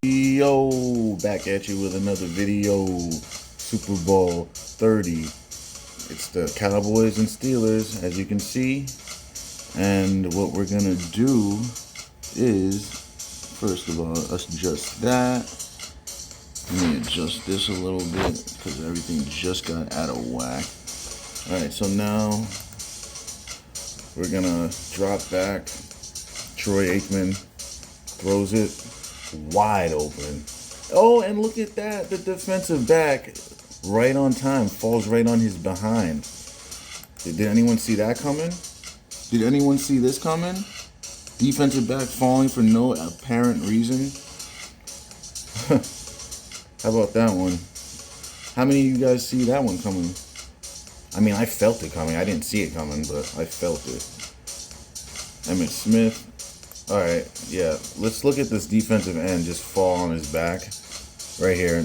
Yo, back at you with another video. Super Bowl 30. It's the Cowboys and Steelers, as you can see. And what we're gonna do is, first of all, adjust that. Let me adjust this a little bit because everything just got out of whack. Alright, so now we're gonna drop back. Troy Aikman throws it wide open. Oh, and look at that. The defensive back, right on time, falls right on his behind. Did anyone see that coming? Did anyone see this coming? Defensive back falling for no apparent reason. How about that one? How many of you guys see that one coming? I mean, I felt it coming. I didn't see it coming, but I felt it. Emmitt Smith. All right, yeah. Let's look at this defensive end just fall on his back right here.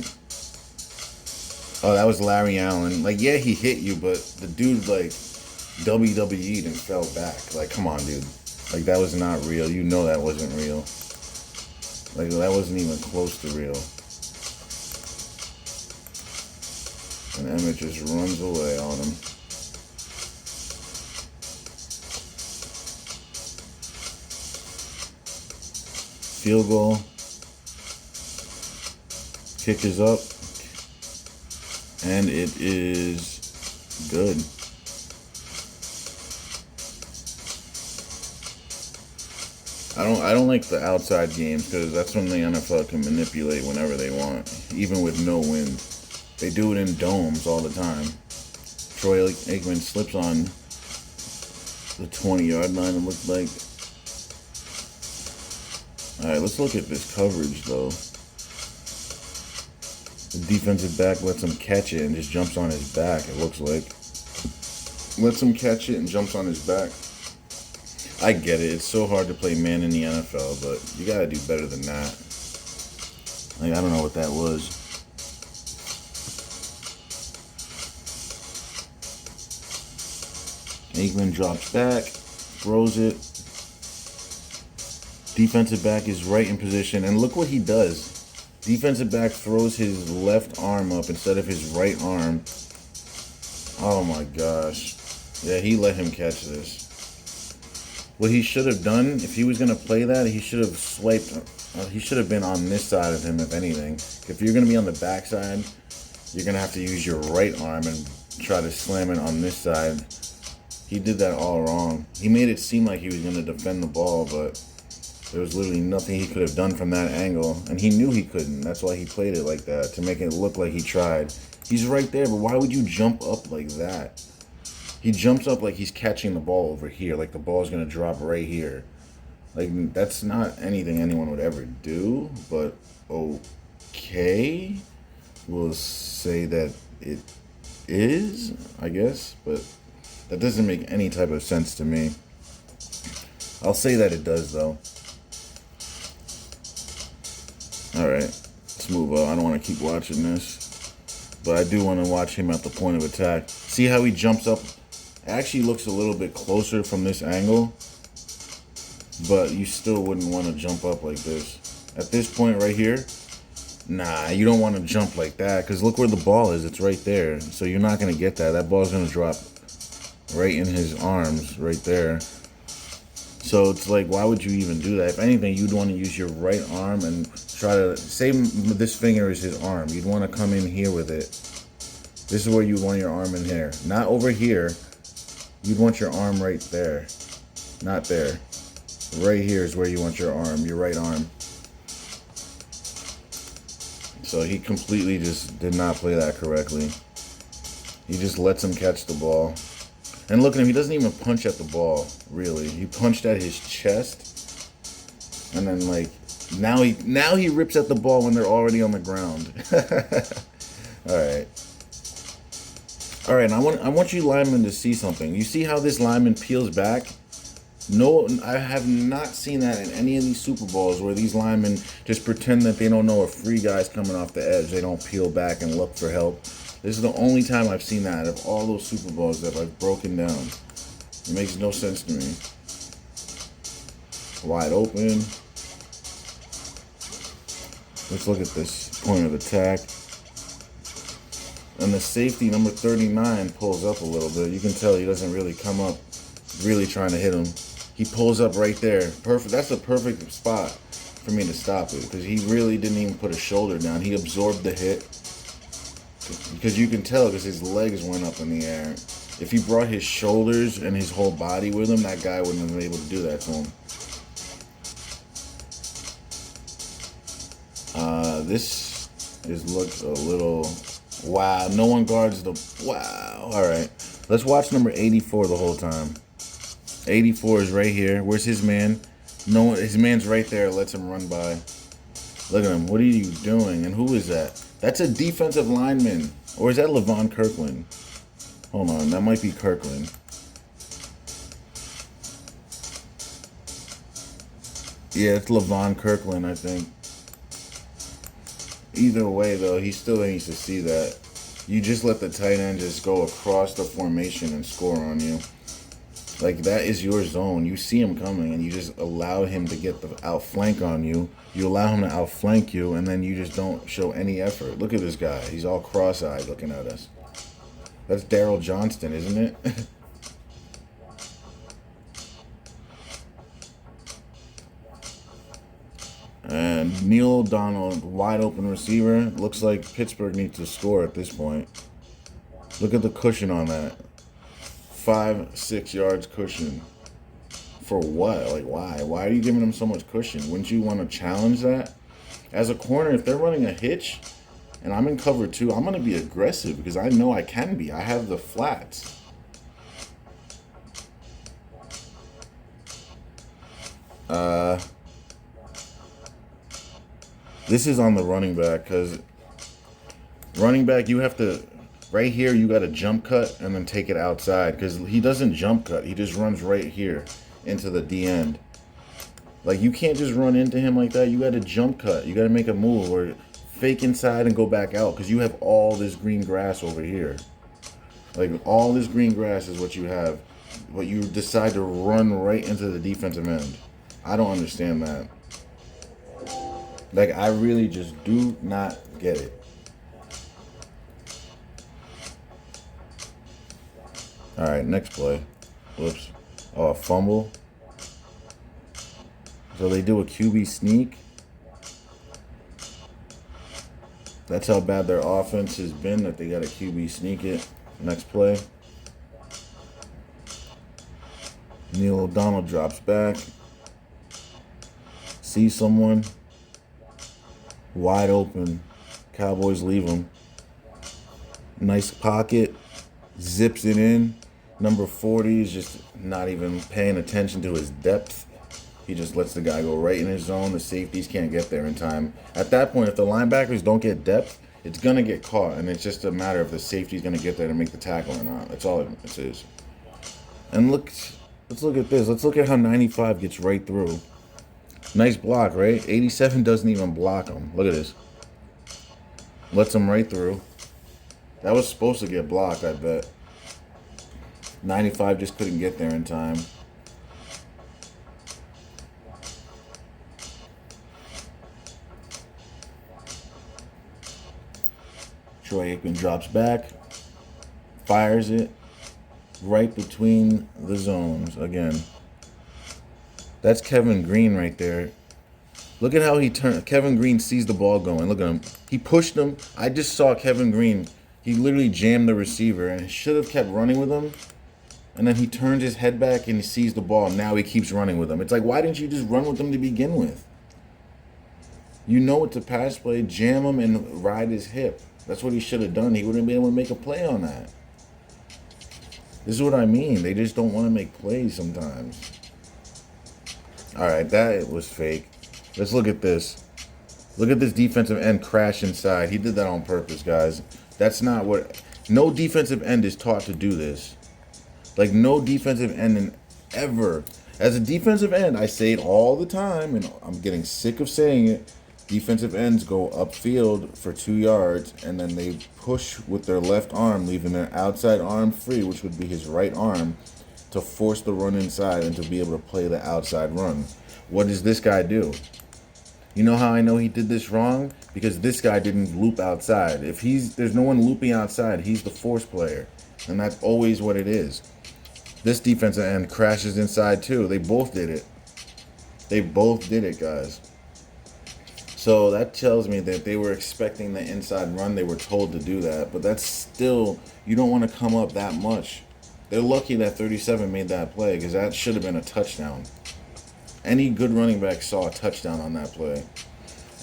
Oh, that was Larry Allen. Like, yeah, he hit you, but the dude, like, WWE'd and fell back. Like, come on, dude. Like, that was not real. You know that wasn't real. Like, that wasn't even close to real. And Emmitt just runs away on him. Field goal. Kick is up. And it is good. I don't like the outside games because that's when the NFL can manipulate whenever they want, even with no wind. They do it in domes all the time. Troy Aikman slips on the 20-yard line, it looked like. Alright, let's look at this coverage, though. The defensive back lets him catch it and just jumps on his back, it looks like. Lets him catch it and jumps on his back. I get it. It's so hard to play man in the NFL, but you gotta do better than that. Like, I don't know what that was. Aikman drops back, throws it. Defensive back is right in position, and look what he does. Defensive back throws his left arm up instead of his right arm. Oh my gosh. Yeah, he let him catch this. What he should have done, if he was going to play that, he should have swiped. He should have been on this side of him, if anything. If you're going to be on the backside, you're going to have to use your right arm and try to slam it on this side. He did that all wrong. He made it seem like he was going to defend the ball, but there was literally nothing he could have done from that angle. And he knew he couldn't. That's why he played it like that, to make it look like he tried. He's right there, but why would you jump up like that? He jumps up like he's catching the ball over here, like the ball's going to drop right here. Like, that's not anything anyone would ever do, but okay. We'll say that it is, I guess, but that doesn't make any type of sense to me. I'll say that it does, though. Alright, let's move on. I don't want to keep watching this, but I do want to watch him at the point of attack. See how he jumps up? It actually looks a little bit closer from this angle, but you still wouldn't want to jump up like this. At this point right here, nah, you don't want to jump like that, because look where the ball is. It's right there, so you're not going to get that. That ball's going to drop right in his arms, right there. So it's like, why would you even do that? If anything, you'd want to use your right arm and try to, say this finger is his arm. You'd want to come in here with it. This is where you want your arm in here. Not over here. You'd want your arm right there. Not there. Right here is where you want your arm, your right arm. So he completely just did not play that correctly. He just lets him catch the ball. And look at him, he doesn't even punch at the ball, really. He punched at his chest. And then, like, now he rips at the ball when they're already on the ground. Alright. Alright, and I want you linemen to see something. You see how this lineman peels back? No, I have not seen that in any of these Super Bowls where these linemen just pretend that they don't know a free guy's coming off the edge. They don't peel back and look for help. This is the only time I've seen that out of all those Super Bowls that I've broken down. It makes no sense to me. Wide open. Let's look at this point of attack. And the safety, number 39, pulls up a little bit. You can tell he doesn't really come up really trying to hit him. He pulls up right there. Perfect. That's a perfect spot for me to stop it, because he really didn't even put a shoulder down. He absorbed the hit. Because you can tell, because his legs went up in the air. If he brought his shoulders and his whole body with him, that guy wouldn't have been able to do that to him. This looks a little... Wow, no one guards the... Wow. All right. Let's watch number 84 the whole time. 84 is right here. Where's his man? No one, his man's right there. Lets him run by. Look at him. What are you doing? And who is that? That's a defensive lineman. Or is that Levon Kirkland? Hold on. That might be Kirkland. Yeah, it's Levon Kirkland, I think. Either way, though, he still needs to see that. You just let the tight end just go across the formation and score on you. Like, that is your zone. You see him coming, and you just allow him to get the outflank on you. You allow him to outflank you, and then you just don't show any effort. Look at this guy. He's all cross-eyed looking at us. That's Daryl Johnston, isn't it? And Neil O'Donnell, wide open receiver. Looks like Pittsburgh needs to score at this point. Look at the cushion on that. 5-6 yards cushion. For what? Like, why? Why are you giving them so much cushion? Wouldn't you want to challenge that? As a corner, if they're running a hitch and I'm in cover 2, I'm going to be aggressive because I know I can be. I have the flats. This is on the running back, because running back, you have to, right here, you got to jump cut and then take it outside, because he doesn't jump cut. He just runs right here into the D end. Like, you can't just run into him like that. You got to jump cut. You got to make a move or fake inside and go back out, because you have all this green grass over here. Like, all this green grass is what you have, but you decide to run right into the defensive end. I don't understand that. Like, I really just do not get it. All right, next play. Whoops. Oh, a fumble. So they do a QB sneak. That's how bad their offense has been, that they got a QB sneak it. Next play. Neil O'Donnell drops back. Sees someone. Wide open. Cowboys leave him. Nice pocket. Zips it in. Number 40 is just not even paying attention to his depth. He just lets the guy go right in his zone. The safeties can't get there in time. At that point, if the linebackers don't get depth, it's going to get caught. And it's just a matter of the safety's going to get there to make the tackle or not. That's all it is. And let's look at this. Let's look at how 95 gets right through. Nice block, right? 87 doesn't even block him. Look at this. Lets him right through. That was supposed to get blocked, I bet. 95 just couldn't get there in time. Troy Aikman drops back. Fires it. Right between the zones again. That's Kevin Green right there. Look at how he turned. Kevin Green sees the ball going. Look at him. He pushed him. I just saw Kevin Green. He literally jammed the receiver and should have kept running with him. And then he turned his head back and he sees the ball. Now he keeps running with him. It's like, why didn't you just run with him to begin with? You know it's a pass play. Jam him and ride his hip. That's what he should have done. He wouldn't be able to make a play on that. This is what I mean. They just don't want to make plays sometimes. All right, that was fake. Let's look at this. Look at this defensive end crash inside. He did that on purpose, guys. That's not what... No defensive end is taught to do this. Like, no defensive end ever. As a defensive end, I say it all the time, and I'm getting sick of saying it. Defensive ends go upfield for 2 yards, and then they push with their left arm, leaving their outside arm free, which would be his right arm, to force the run inside and to be able to play the outside run. What does this guy do? You know how I know he did this wrong? because this guy didn't loop outside. If there's no one looping outside, he's the force player, and that's always what it is. This defensive end crashes inside too. They both did it. They both did it, guys. So that tells me that they were expecting the inside run. They were told to do that, but that's still, you don't want to come up that much. They're lucky that 37 made that play because that should have been a touchdown. Any good running back saw a touchdown on that play.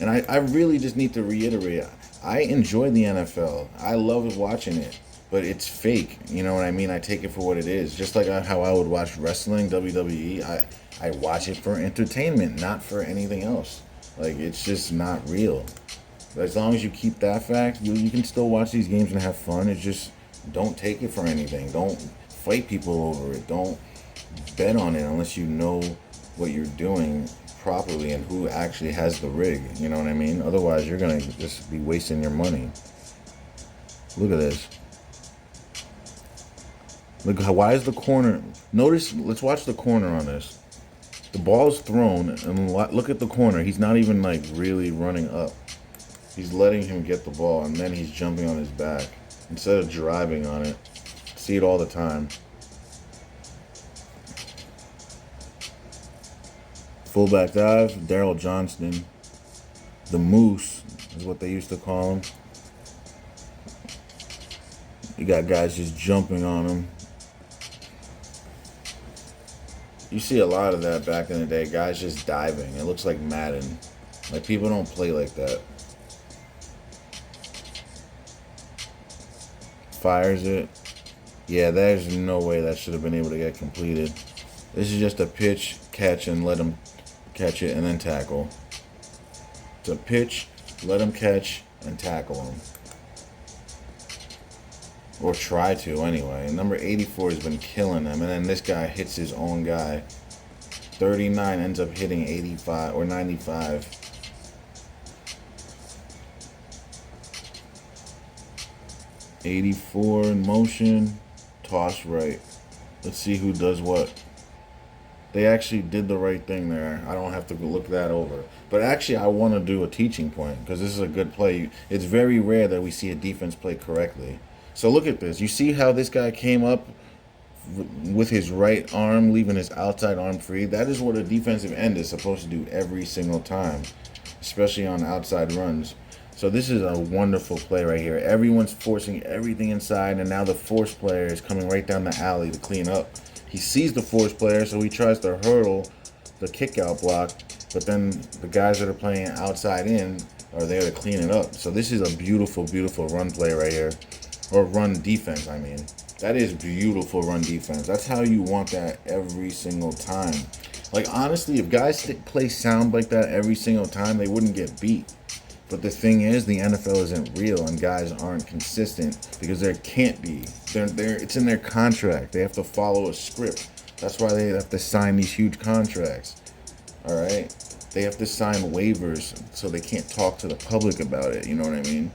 And I really just need to reiterate, I enjoy the NFL. I love watching it, but it's fake. You know what I mean? I take it for what it is. Just like how I would watch wrestling, WWE, I watch it for entertainment, not for anything else. Like, it's just not real. As long as you keep that fact, you can still watch these games and have fun. It's just, don't take it for anything. Don't fight people over it. Don't bet on it unless you know what you're doing properly and who actually has the rig. You know what I mean? Otherwise, you're going to just be wasting your money. Look at this. Look, why is the corner... Notice, let's watch the corner on this. The ball's thrown, and look at the corner. He's not even, like, really running up. He's letting him get the ball, and then he's jumping on his back instead of driving on it. See it all the time. Fullback dive, Daryl Johnston. The Moose is what they used to call him. You got guys just jumping on him. You see a lot of that back in the day. Guys just diving. It looks like Madden. Like, people don't play like that. Fires it. Yeah, there's no way that should have been able to get completed. This is just a pitch, catch, and let him catch it and then tackle. It's a pitch, let him catch, and tackle him. Or try to, anyway. And number 84 has been killing them. And then this guy hits his own guy. 39 ends up hitting 85 or 95. '84 in motion. Toss right. Let's see who does what. They actually did the right thing there. I don't have to look that over. But actually, I want to do a teaching point because this is a good play. It's very rare that we see a defense play correctly. So look at this. You see how this guy came up with his right arm, leaving his outside arm free? That is what a defensive end is supposed to do every single time, especially on outside runs. So this is a wonderful play right here. Everyone's forcing everything inside, and now the force player is coming right down the alley to clean up. He sees the force player, so he tries to hurdle the kick-out block, but then the guys that are playing outside in are there to clean it up. So this is a beautiful, beautiful run play right here. Or run defense, I mean. That is beautiful run defense. That's how you want that every single time. Like, honestly, if guys play sound like that every single time, they wouldn't get beat. But the thing is, the NFL isn't real, and guys aren't consistent because there can't be. It's in their contract. They have to follow a script. That's why they have to sign these huge contracts. All right? They have to sign waivers so they can't talk to the public about it. You know what I mean?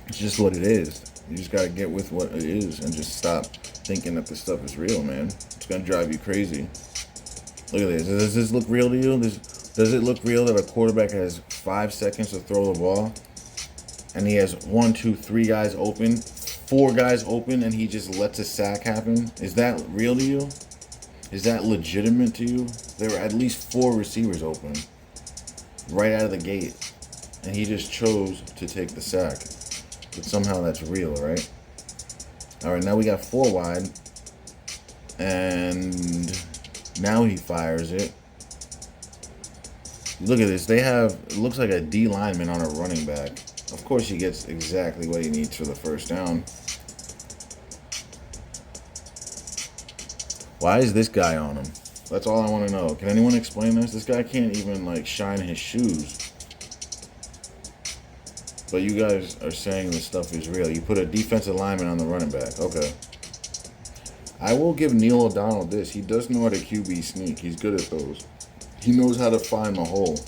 It's just what it is. You just gotta get with what it is and just stop thinking that this stuff is real, man. It's gonna drive you crazy. Look at this. Does this look real to you? Does it look real that a quarterback has 5 seconds to throw the ball and he has 1, 2, 3 guys open, 4 guys open, and he just lets a sack happen? Is that real to you? Is that legitimate to you? There were at least 4 receivers open right out of the gate, and he just chose to take the sack. But somehow that's real, right? All right, now we got 4 wide, and now he fires it. Look at this. They have, it looks like a D lineman on a running back. Of course, he gets exactly what he needs for the first down. Why is this guy on him? That's all I want to know. Can anyone explain this? This guy can't even, like, shine his shoes. But you guys are saying this stuff is real. You put a defensive lineman on the running back. Okay. I will give Neil O'Donnell this. He does know how to QB sneak. He's good at those. He knows how to find the hole.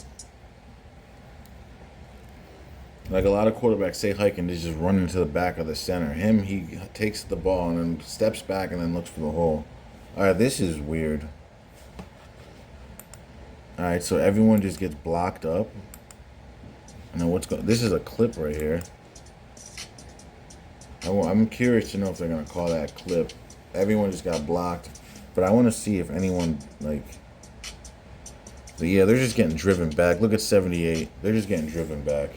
Like a lot of quarterbacks say, hike and they just run into the back of the center. Him, he takes the ball and then steps back and then looks for the hole. All right, this is weird. All right, so everyone just gets blocked up. Now this is a clip right here. I'm curious to know if they're gonna call that clip. Everyone just got blocked, but I want to see if anyone like. But yeah, they're just getting driven back. Look at 78. They're just getting driven back.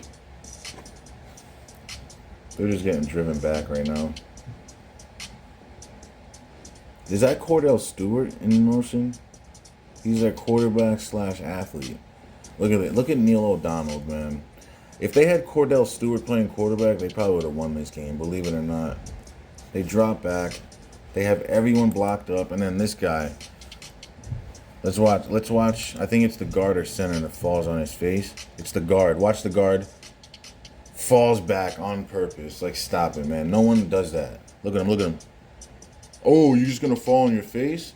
They're just getting driven back right now. Is that Cordell Stewart in motion? He's a quarterback / athlete. Look at it. Look at Neil O'Donnell, man. If they had Cordell Stewart playing quarterback, they probably would have won this game, believe it or not. They drop back. They have everyone blocked up, and then this guy. Let's watch. I think it's the guard or center that falls on his face. It's the guard. Watch the guard. Falls back on purpose. Like, stop it, man. No one does that. Look at him. Look at him. Oh, you're just going to fall on your face?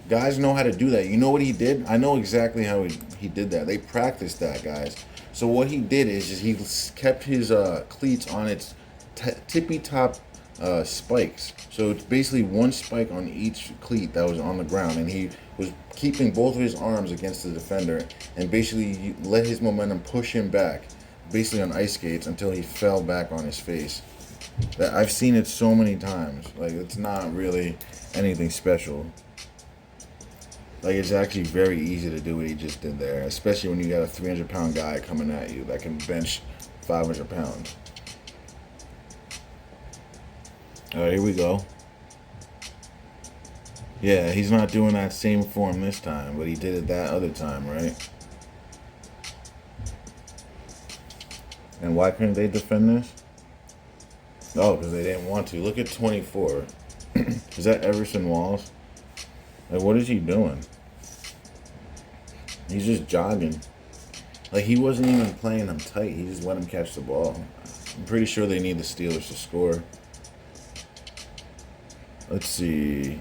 Guys know how to do that. You know what he did? I know exactly how he did that. They practiced that, guys. So what he did is he kept his cleats on its tippy top spikes. So it's basically one spike on each cleat that was on the ground, and he was keeping both of his arms against the defender and basically let his momentum push him back, basically on ice skates, until he fell back on his face. I've seen it so many times. Like, it's not really anything special. Like, it's actually very easy to do what he just did there, especially when you got a 300-pound guy coming at you that can bench 500 pounds. All right, here we go. Yeah, he's not doing that same form this time, but he did it that other time, right? And why couldn't they defend this? Oh, because they didn't want to. Look at 24. Is that Everson Walls? Like, what is he doing? He's just jogging. Like, he wasn't even playing them tight. He just let him catch the ball. I'm pretty sure they need the Steelers to score. Let's see.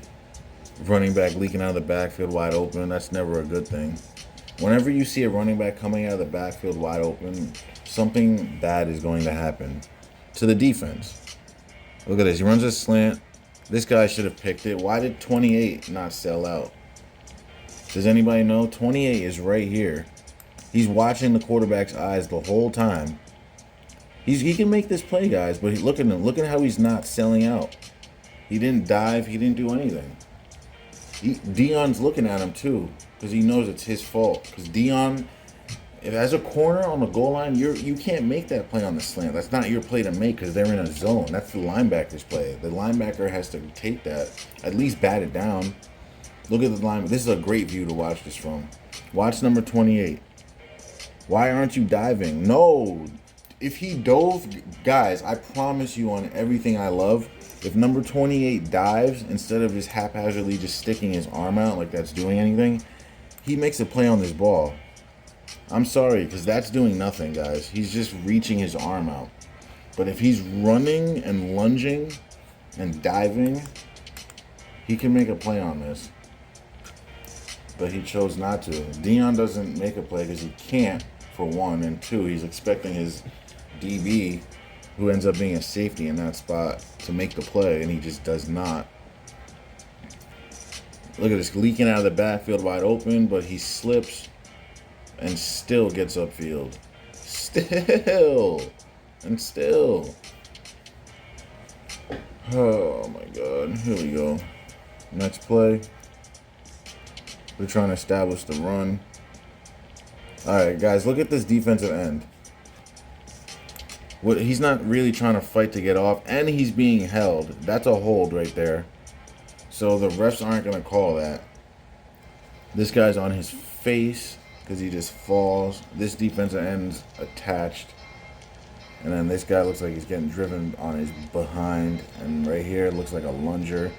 Running back leaking out of the backfield wide open. That's never a good thing. Whenever you see a running back coming out of the backfield wide open, something bad is going to happen to the defense. Look at this. He runs a slant. This guy should have picked it. Why did 28 not sell out? Does anybody know? 28 is right here. He's watching the quarterback's eyes the whole time. He can make this play, guys, but look at him. Look at how he's not selling out. He didn't dive. He didn't do anything. Dion's looking at him, too, because he knows it's his fault. Because Dion, as a corner on the goal line, you can't make that play on the slant. That's not your play to make because they're in a zone. That's the linebacker's play. The linebacker has to take that, at least bat it down. Look at the line. This is a great view to watch this from. Watch number 28. Why aren't you diving? No. If he dove, guys, I promise you on everything I love, if number 28 dives, instead of just haphazardly just sticking his arm out like that's doing anything, he makes a play on this ball. I'm sorry, because that's doing nothing, guys. He's just reaching his arm out. But if he's running and lunging and diving, he can make a play on this. But he chose not to. Dion doesn't make a play because he can't, for one. And two, he's expecting his DB, who ends up being a safety in that spot, to make the play, and he just does not. Look at this, leaking out of the backfield wide open, but he slips and still gets upfield. Still. Oh my God. Here we go. Next play. We're trying to establish the run. Alright, guys, look at this defensive end. He's not really trying to fight to get off, and he's being held. That's a hold right there. So the refs aren't going to call that. This guy's on his face because he just falls. This defensive end's attached. And then this guy looks like he's getting driven on his behind. And right here it looks like a lunger.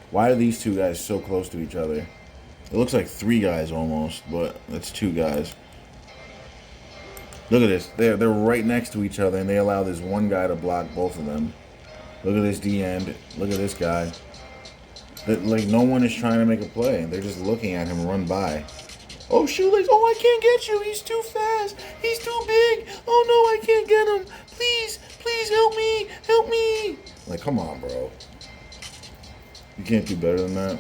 Why are these two guys so close to each other? It looks like three guys almost, but it's two guys. Look at this. They're right next to each other, and they allow this one guy to block both of them. Look at this D end. Look at this guy. Like, no one is trying to make a play. They're just looking at him run by. Oh, Shoelace. Oh, I can't get you. He's too fast. He's too big. Oh, no, I can't get him. Please help me. Help me. Like, come on, bro. You can't do better than that.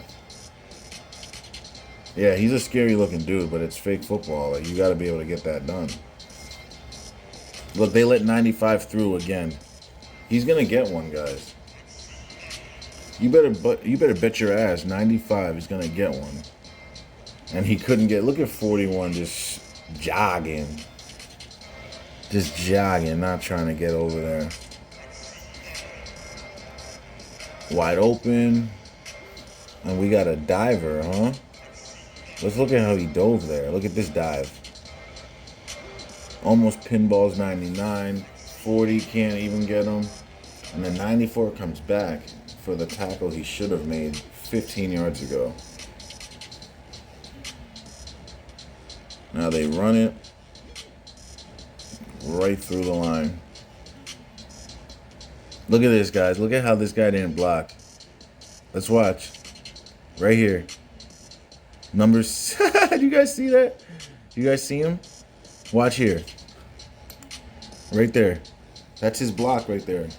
Yeah, he's a scary looking dude, but it's fake football. Like, you got to be able to get that done. Look, they let 95 through again. He's gonna get one, guys. You better bet your ass 95 is gonna get one. And he couldn't get. Look at 41 just jogging. Just jogging, not trying to get over there. Wide open. And we got a diver, huh? Let's look at how he dove there. Look at this dive. Almost pinballs 99. 40 can't even get him. And then 94 comes back for the tackle he should have made 15 yards ago. Now they run it right through the line. Look at this, guys. Look at how this guy didn't block. Let's watch. Right here. Numbers. You guys see that? You guys see him? Watch here. Right there. That's his block right there.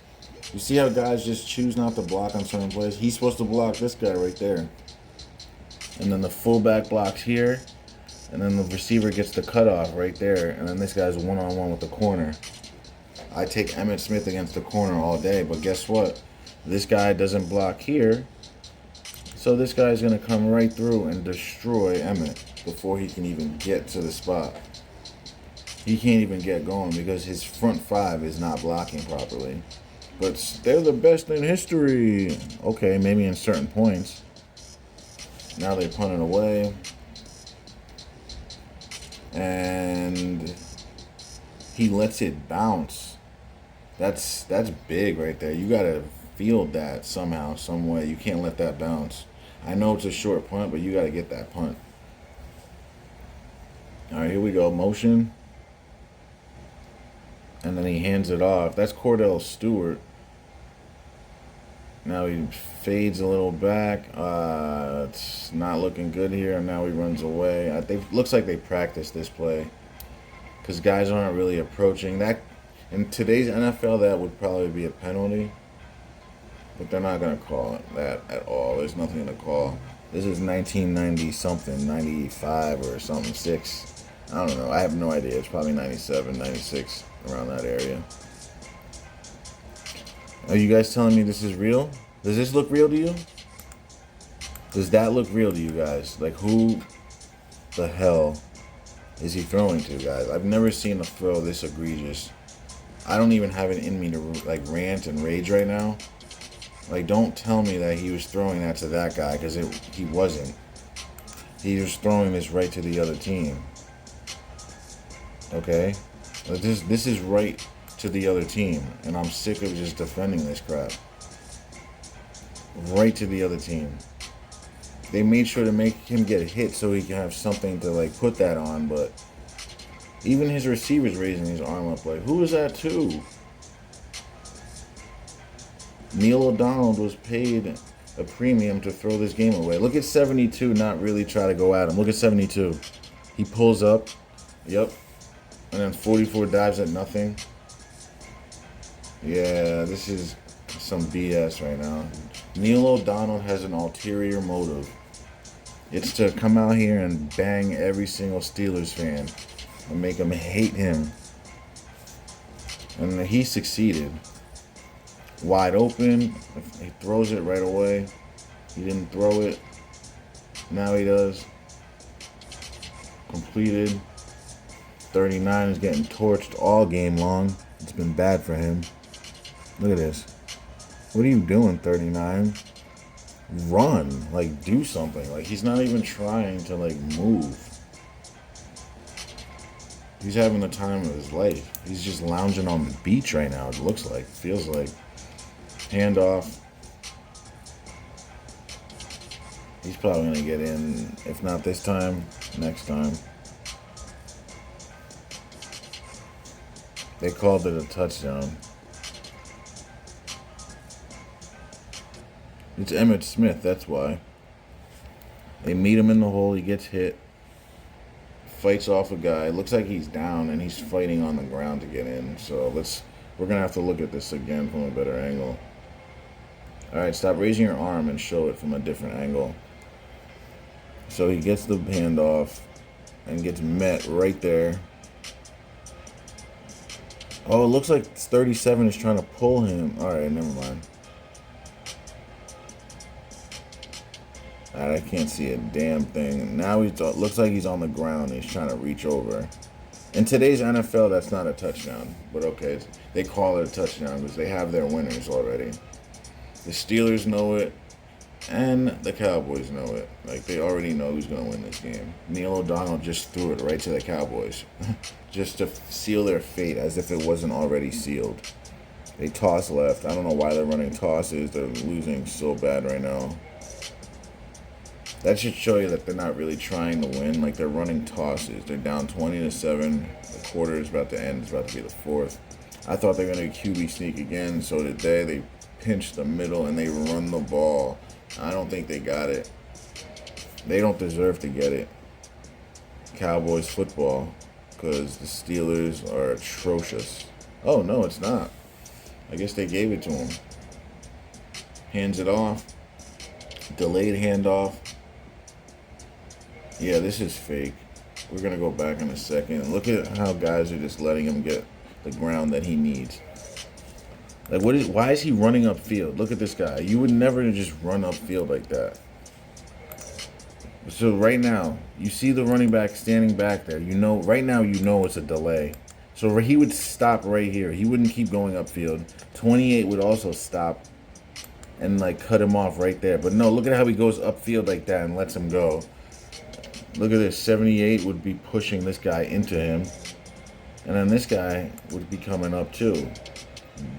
You see how guys just choose not to block on certain plays? He's supposed to block this guy right there. And then the fullback blocks here. And then the receiver gets the cutoff right there. And then this guy's one-on-one with the corner. I take Emmitt Smith against the corner all day. But guess what? This guy doesn't block here. So this guy's going to come right through and destroy Emmitt before he can even get to the spot. He can't even get going because his front five is not blocking properly. But they're the best in history. Okay, maybe in certain points. Now they punt it away. And he lets it bounce. That's big right there. You got to field that somehow, some way. You can't let that bounce. I know it's a short punt, but you got to get that punt. All right, here we go. Motion. And then he hands it off. That's Cordell Stewart. Now he fades a little back. It's not looking good here. And now he runs away. Looks like they practiced this play. Because guys aren't really approaching. That in today's NFL, that would probably be a penalty. But they're not going to call it that at all. There's nothing to call. This is 1990-something. 95 or something. 6. I don't know. I have no idea. It's probably 97, 96. Around that area. Are you guys telling me this is real? Does this look real to you? Does that look real to you guys? Like, who the hell is he throwing to, guys? I've never seen a throw this egregious. I don't even have it in me to like rant and rage right now. Like, don't tell me that he was throwing that to that guy, because he wasn't. He was throwing this right to the other team. Okay? This is right to the other team, and I'm sick of just defending this crap. Right to the other team. They made sure to make him get hit so he can have something to like put that on, but even his receivers raising his arm up like, who is that to? Neil O'Donnell was paid a premium to throw this game away. Look at 72 not really try to go at him. Look at 72. He pulls up. Yep. And then 44 dives at nothing. Yeah, this is some BS right now. Neil O'Donnell has an ulterior motive. It's to come out here and bang every single Steelers fan and make them hate him. And he succeeded. Wide open. He throws it right away. He didn't throw it. Now he does. Completed. 39 is getting torched all game long. It's been bad for him. Look at this. What are you doing, 39? Run. Like, do something. Like, he's not even trying to, like, move. He's having the time of his life. He's just lounging on the beach right now, it looks like. Feels like. Handoff. He's probably going to get in, if not this time, next time. They called it a touchdown. It's Emmitt Smith, that's why. They meet him in the hole, he gets hit. Fights off a guy. Looks like he's down and he's fighting on the ground to get in. So we're going to have to look at this again from a better angle. Alright, stop raising your arm and show it from a different angle. So he gets the handoff and gets met right there. Oh, it looks like 37 is trying to pull him. All right, never mind. All right, I can't see a damn thing. Now looks like he's on the ground. He's trying to reach over. In today's NFL, that's not a touchdown. But okay, they call it a touchdown because they have their winners already. The Steelers know it, and the Cowboys know it. Like, they already know who's going to win this game. Neil O'Donnell just threw it right to the Cowboys. Just to seal their fate, as if it wasn't already sealed. They toss left. I don't know why they're running tosses. They're losing so bad right now. That should show you that they're not really trying to win. Like, they're running tosses. They're down 20-7. The quarter is about to end. It's about to be the fourth. I thought they were going to QB sneak again. So did they. They pinch the middle and they run the ball. I don't think they got it. They don't deserve to get it. Cowboys football, because the Steelers are atrocious. Oh, no, it's not. I guess they gave it to him. Hands it off. Delayed handoff. Yeah, this is fake. We're going to go back in a second. Look at how guys are just letting him get the ground that he needs. Like, why is he running upfield? Look at this guy. You would never just run upfield like that. So right now, you see the running back standing back there. You know, right now you know it's a delay. So he would stop right here. He wouldn't keep going upfield. 28 would also stop and, like, cut him off right there. But no, look at how he goes upfield like that and lets him go. Look at this. 78 would be pushing this guy into him. And then this guy would be coming up too.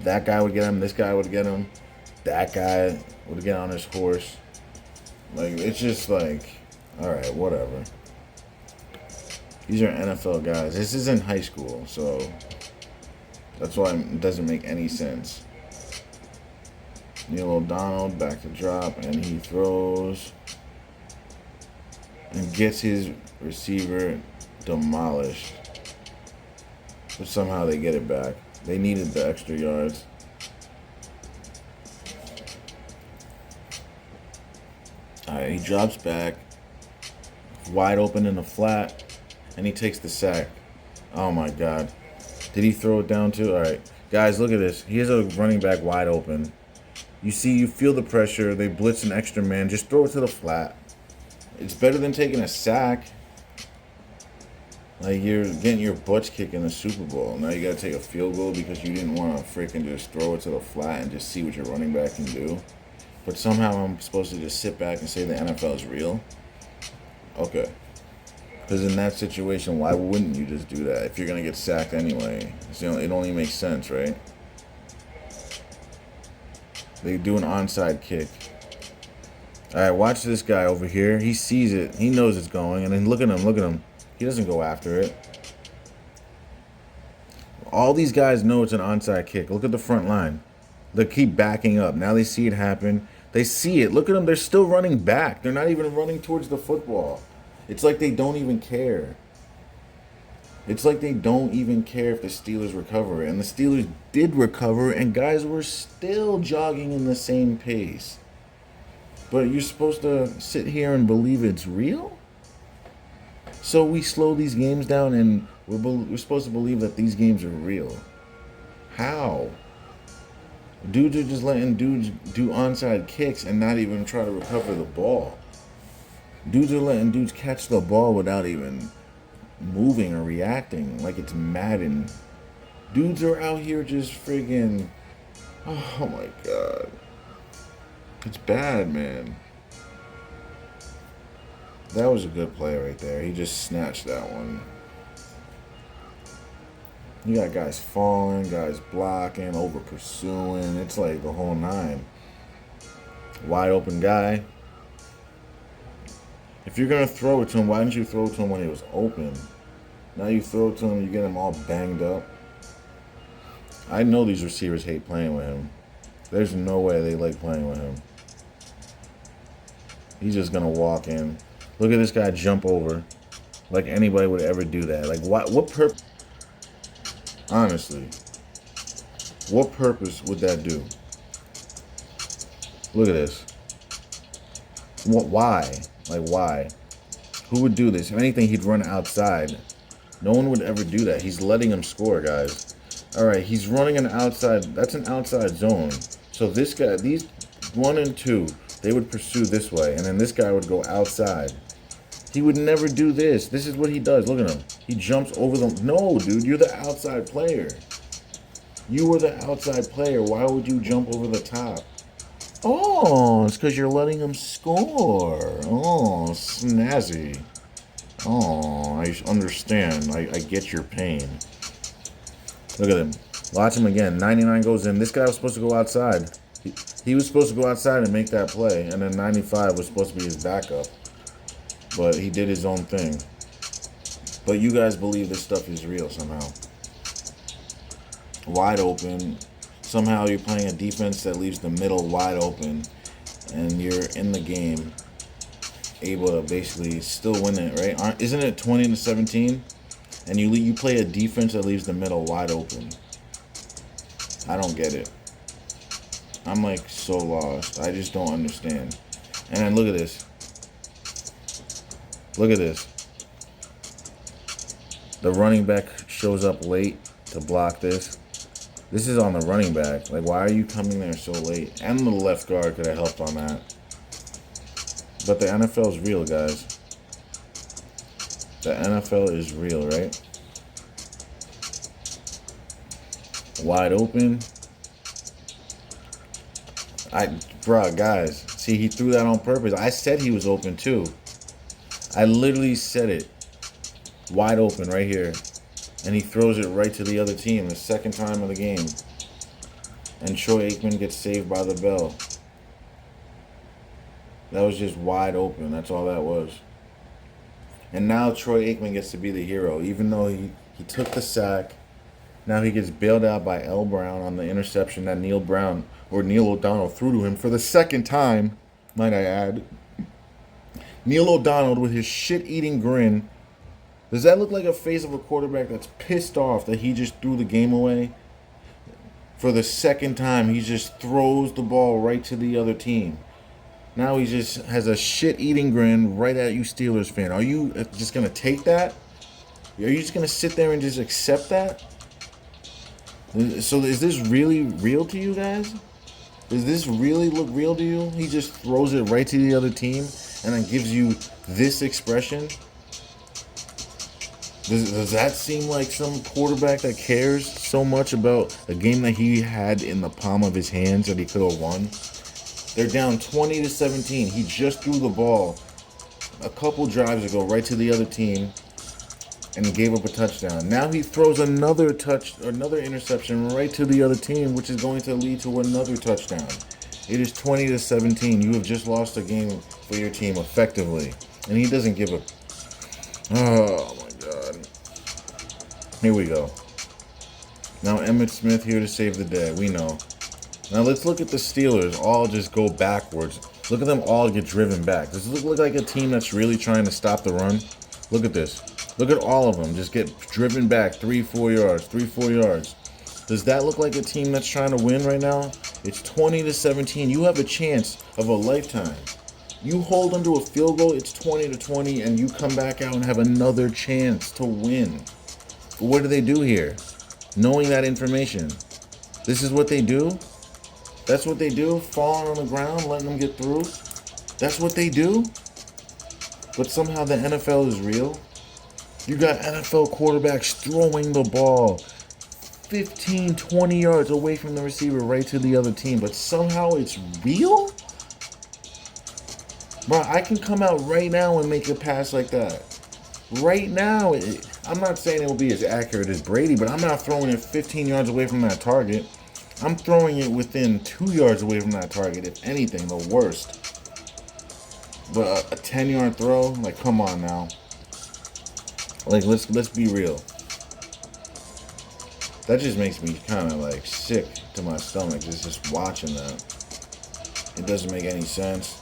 That guy would get him. This guy would get him. That guy would get on his horse. Like, it's just like, all right, whatever. These are NFL guys. This isn't high school, so that's why it doesn't make any sense. Neil O'Donnell back to drop, and he throws and gets his receiver demolished. But somehow they get it back. They needed the extra yards. Alright, he drops back. Wide open in the flat. And he takes the sack. Oh my god. Did he throw it down too? Alright. Guys, look at this. Here's a running back wide open. You feel the pressure. They blitz an extra man. Just throw it to the flat. It's better than taking a sack. Like, you're getting your butts kicked in the Super Bowl. Now you got to take a field goal because you didn't want to freaking just throw it to the flat and just see what your running back can do. But somehow I'm supposed to just sit back and say the NFL is real? Okay. Because in that situation, why wouldn't you just do that if you're going to get sacked anyway? It only makes sense, right? They do an onside kick. All right, watch this guy over here. He sees it. He knows it's going. And then look at him. Look at him. He doesn't go after it. All these guys know it's an onside kick. Look at the front line. They keep backing up. Now they see it happen. They see it. Look at them. They're still running back. They're not even running towards the football. It's like they don't even care. It's like they don't even care if the Steelers recover. And the Steelers did recover, and guys were still jogging in the same pace. But you're supposed to sit here and believe it's real? So we slow these games down, and we're supposed to believe that these games are real. How? Dudes are just letting dudes do onside kicks and not even try to recover the ball. Dudes are letting dudes catch the ball without even moving or reacting like it's Madden. Dudes are out here just friggin'... Oh my god. It's bad, man. That was a good play right there. He just snatched that one. You got guys falling, guys blocking, over pursuing. It's like the whole nine. Wide open guy. If you're going to throw it to him, why didn't you throw it to him when he was open? Now you throw it to him, you get him all banged up. I know these receivers hate playing with him. There's no way they like playing with him. He's just going to walk in. Look at this guy jump over. Like anybody would ever do that. Like, what purpose? Honestly, what purpose would that do? Look at this. Why? Like, why? Who would do this? If anything, he'd run outside. No one would ever do that. He's letting him score, guys. All right, he's running an outside. That's an outside zone. So this guy, these 1 and 2, they would pursue this way, and then this guy would go outside. He would never do this. This is what he does. Look at him. He jumps over them. No, dude, you're the outside player. You were the outside player. Why would you jump over the top? Oh, it's because you're letting him score. Oh, snazzy. Oh, I understand. I get your pain. Look at him. Watch him again. 99 goes in. This guy was supposed to go outside. He was supposed to go outside and make that play. And then 95 was supposed to be his backup. But he did his own thing. But you guys believe this stuff is real somehow. Wide open. Somehow you're playing a defense that leaves the middle wide open. And you're in the game able to basically still win it, right? Isn't it 20-17? And you play a defense that leaves the middle wide open. I don't get it. I'm like so lost. I just don't understand. And then look at this. Look at this. The running back shows up late to block this. This is on the running back. Like, why are you coming there so late? And the left guard could have helped on that. But the NFL is real, guys. The NFL is real, right? Wide open. Bruh, guys. See, he threw that on purpose. I said he was open, too. I literally said it. Wide open right here. And he throws it right to the other team the second time of the game. And Troy Aikman gets saved by the bell. That was just wide open. That's all that was. And now Troy Aikman gets to be the hero. Even though he took the sack. Now he gets bailed out by L. Brown on the interception that Neil O'Donnell threw to him for the second time, might I add. Neil O'Donnell with his shit-eating grin. Does that look like a face of a quarterback that's pissed off that he just threw the game away? For the second time, he just throws the ball right to the other team. Now he just has a shit-eating grin right at you, Steelers fan. Are you just going to take that? Are you just going to sit there and just accept that? So is this really real to you guys? Does this really look real to you? He just throws it right to the other team and then gives you this expression? Does that seem like some quarterback that cares so much about a game that he had in the palm of his hands that he could have won? They're down 20-17. He just threw the ball a couple drives ago right to the other team and he gave up a touchdown. Now he throws another interception right to the other team, which is going to lead to another touchdown. It is 20-17. You have just lost a game for your team effectively. And he doesn't give a... Oh, my God. Here we go. Now Emmitt Smith here to save the day. We know. Now let's look at the Steelers all just go backwards. Look at them all get driven back. Does this look like a team that's really trying to stop the run? Look at this. Look at all of them just get driven back 3-4 yards, 3-4 yards. Does that look like a team that's trying to win right now? It's 20-17. You have a chance of a lifetime. You hold them to a field goal, it's 20-20, and you come back out and have another chance to win. But what do they do here? Knowing that information. This is what they do? That's what they do? Falling on the ground, letting them get through? That's what they do? But somehow the NFL is real? You got NFL quarterbacks throwing the ball 15, 20 yards away from the receiver right to the other team, but somehow it's real? Bro, I can come out right now and make a pass like that. Right now. I'm not saying it will be as accurate as Brady, but I'm not throwing it 15 yards away from that target. I'm throwing it within 2 yards away from that target, if anything, the worst. But a 10-yard throw? Like, come on now. Like, let's be real. That just makes me kind of, like, sick to my stomach just watching that. It doesn't make any sense.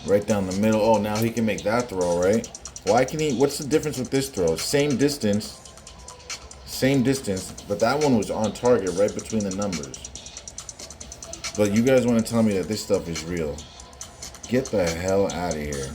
Right down the middle. Oh, now he can make that throw, right? Why can he? What's the difference with this throw? Same distance, but that one was on target right between the numbers. But you guys want to tell me that this stuff is real. Get the hell out of here.